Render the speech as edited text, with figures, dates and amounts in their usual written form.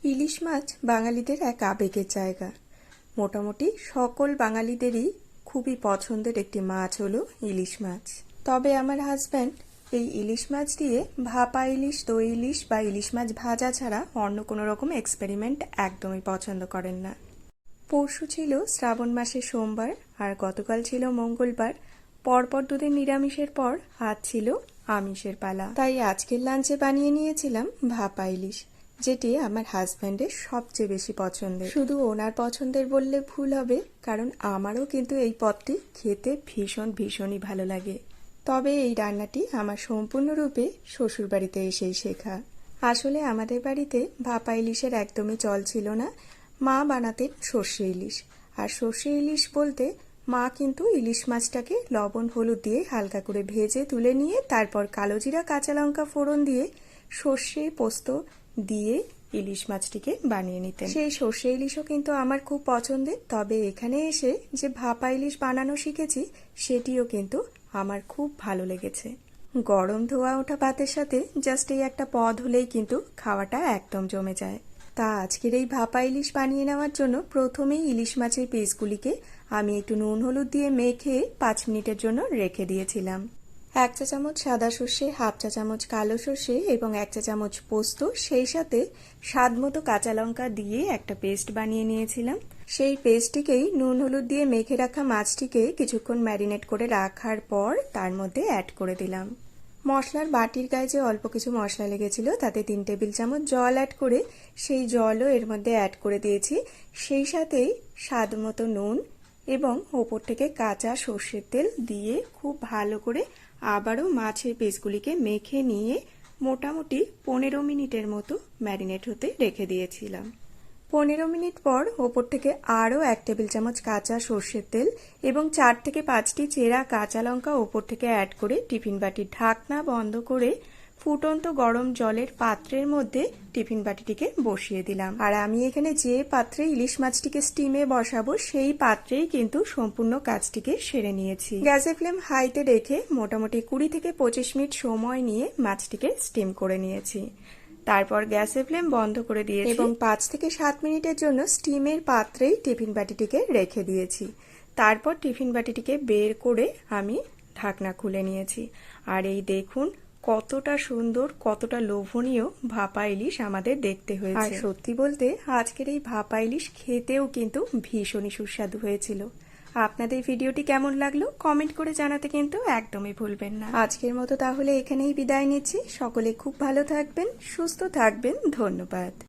ইলিশ মাছ বাঙালিদের এক আবেগের জায়গা। মোটামুটি সকল বাঙালিদেরই খুবই পছন্দের একটি মাছ হলো ইলিশ মাছ। তবে আমার হাজব্যান্ড এই ইলিশ মাছ দিয়ে ভাপা ইলিশ, দই ইলিশ বা ইলিশ মাছ ভাজা ছাড়া অন্য কোনো রকম এক্সপেরিমেন্ট একদমই পছন্দ করেন না। পরশু ছিল শ্রাবণ মাসের সোমবার আর গতকাল ছিল মঙ্গলবার। পরপর দুদিন নিরামিষের পর আজ ছিল আমিষের পালা। তাই আজকের লাঞ্চে বানিয়ে নিয়েছিলাম ভাপা ইলিশ, যেটি আমার হাজব্যান্ডের সবচেয়ে বেশি পছন্দের। শুধু ওনার পছন্দের বললে ভুল হবে, কারণ আমারও কিন্তু এই পদটি খেতে ভীষণই ভালো লাগে। তবে এই রান্নাটি আমার সম্পূর্ণরূপে শ্বশুরবাড়িতে এসেই শেখা। আসলে আমাদের বাড়িতে ভাপা ইলিশের একদমই চল ছিল না। মা বানাতেন সর্ষে ইলিশ, আর সর্ষে ইলিশ বলতে মা কিন্তু ইলিশ মাছটাকে লবণ হলুদ দিয়ে হালকা করে ভেজে তুলে নিয়ে তারপর কালো জিরা কাঁচা লঙ্কা ফোড়ন দিয়ে সর্ষে পোস্ত দিয়ে ইলিশ মাছটিকে বানিয়ে নিতেন। সেই সর্ষে ইলিশও কিন্তু আমার খুব পছন্দের। তবে এখানে এসে যে ভাপা ইলিশ বানানো শিখেছি সেটিও কিন্তু আমার খুব ভালো লেগেছে। গরম ধোয়া ওঠা ভাতের সাথে জাস্ট এই একটা পদ হলেই কিন্তু খাওয়াটা একদম জমে যায়। তা আজকের এই ভাপা ইলিশ বানিয়ে নেওয়ার জন্য প্রথমেই ইলিশ মাছের পিসগুলিকে আমি একটু নুন হলুদ দিয়ে মেখে 5 মিনিটের জন্য রেখে দিয়েছিলাম। 1 চা চামচ সাদা সর্ষে, 1/2 চা চামচ কালো সর্ষে এবং 1 চা চামচ পোস্ত, সেই সাথে স্বাদ মতো কাঁচা লঙ্কা দিয়ে একটা পেস্ট বানিয়ে নিয়েছিলাম। সেই পেস্টটিকেই নুন হলুদ দিয়ে মেখে রাখা মাছটিকে কিছুক্ষণ ম্যারিনেট করে রাখার পর তার মধ্যে অ্যাড করে দিলাম। মশলার বাটির গায়ে যে অল্প কিছু মশলা লেগেছিল তাতে 3 টেবিল চামচ জল অ্যাড করে সেই জলও এর মধ্যে অ্যাড করে দিয়েছি। সেই সাথেই স্বাদ মতো নুন এবং ওপর থেকে কাঁচা সর্ষের তেল দিয়ে খুব ভালো করে আবারও মাছের পিসগুলিকে মেখে নিয়ে মোটামুটি 15 মিনিটের মতো ম্যারিনেট হতে রেখে দিয়েছিলাম। 15 মিনিট পর ওপর থেকে আরও 1 টেবিল চামচ কাঁচা সর্ষের তেল এবং 4 থেকে 5টি চেরা কাঁচা লঙ্কা ওপর থেকে অ্যাড করে টিফিন বাটির ঢাকনা বন্ধ করে ফুটন্ত গরম জলের পাত্রের মধ্যে টিফিন বাটিটিকে বসিয়ে দিলাম। আর আমি এখানে যে পাত্রে ইলিশ মাছটিকে স্টিমে বসাবো সেই পাত্রেই কিন্তু সম্পূর্ণ কাজটিকে সেরে নিয়েছি। গ্যাসের ফ্লেম হাইতে রেখে মোটামুটি 20 থেকে 25 মিনিট সময় নিয়ে মাছটিকে স্টিম করে নিয়েছি। তারপর গ্যাসের ফ্লেম বন্ধ করে দিয়েছি এবং 5 থেকে 7 মিনিটের জন্য স্টিমের পাত্রেই টিফিন বাটিটিকে রেখে দিয়েছি। তারপর টিফিন বাটিটিকে বের করে আমি ঢাকনা খুলে নিয়েছি। আর এই দেখুন কতটা সুন্দর, কতটা লোভনীয় ভাপা ইলিশ আমাদের দেখতে হয়েছে। আর সত্যি বলতে আজকের এই ভাপা ইলিশ খেতেও কিন্তু ভীষণই সুস্বাদু হয়েছিল। আপনাদের ভিডিওটি কেমন লাগলো কমেন্ট করে জানাতে কিন্তু একদমই ভুলবেন না। আজকের মতো তাহলে এখানেই বিদায় নিচ্ছি। সকলে খুব ভালো থাকবেন, সুস্থ থাকবেন। ধন্যবাদ।